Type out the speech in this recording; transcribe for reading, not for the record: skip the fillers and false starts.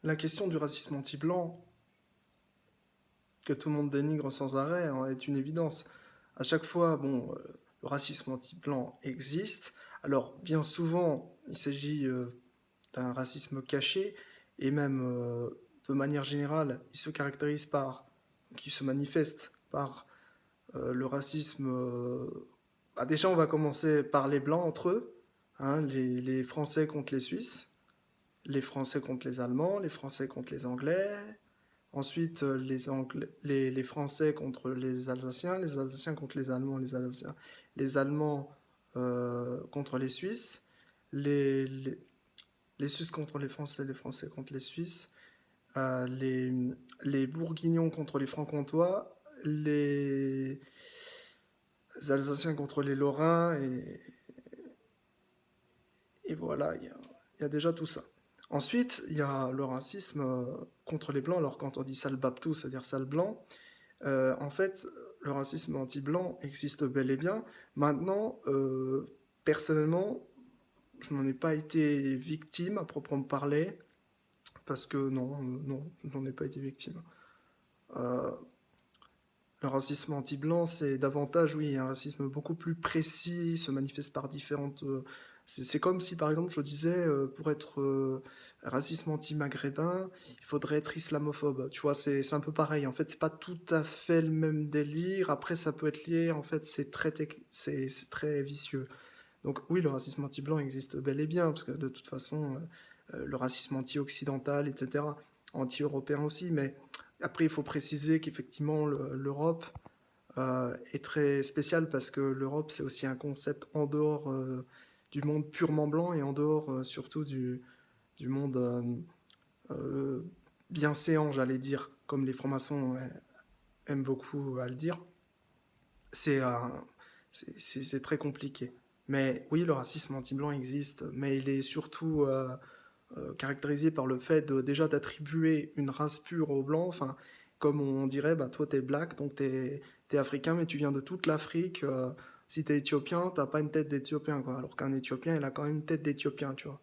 La question du racisme anti-blanc, que tout le monde dénigre sans arrêt, est une évidence. À chaque fois, bon, le racisme anti-blanc existe. Alors, bien souvent, il s'agit d'un racisme caché, et même de manière générale, il se caractérise par, qui se manifeste par le racisme. Déjà, on va commencer par les blancs entre eux, hein, les Français contre les Suisses, les Français contre les Allemands, les Français contre les Anglais. Ensuite, les Français contre les Alsaciens contre les Allemands, les Allemands contre les Suisses, les, les, les Suisses contre les Français contre les Suisses, euh, les, les Bourguignons contre les Franc-Comtois, les Alsaciens contre les Lorrains, et voilà, il y a déjà tout ça. Ensuite, il y a le racisme contre les Blancs. Alors, quand on dit sale babtou, c'est-à-dire sale blanc, en fait, le racisme anti-blanc existe bel et bien. Maintenant, personnellement, je n'en ai pas été victime à proprement parler, parce que non, je n'en ai pas été victime. Euh, le racisme anti-blanc, c'est davantage, oui, un racisme beaucoup plus précis, se manifeste par différentes. C'est comme si, par exemple, je disais, pour être racisme anti-maghrébin, il faudrait être islamophobe. Tu vois, c'est un peu pareil. En fait, c'est pas tout à fait le même délire. Après, ça peut être lié. En fait, c'est très vicieux. Donc, oui, le racisme anti-blanc existe bel et bien, parce que de toute façon, le racisme anti-occidental, etc., anti-européen aussi, mais après, il faut préciser qu'effectivement, l'Europe est très spéciale parce que l'Europe, c'est aussi un concept en dehors du monde purement blanc et en dehors surtout du monde euh, bienséant, j'allais dire, comme les francs-maçons aiment beaucoup à le dire. C'est euh, c'est très compliqué. Mais oui, le racisme anti-blanc existe, mais il est surtout caractérisé par le fait déjà d'attribuer une race pure aux blancs. Enfin, comme on dirait, bah, toi t'es black, donc t'es africain, mais tu viens de toute l'Afrique. Si t'es éthiopien, t'as pas une tête d'éthiopien, quoi. Alors qu'un éthiopien, il a quand même une tête d'éthiopien, tu vois.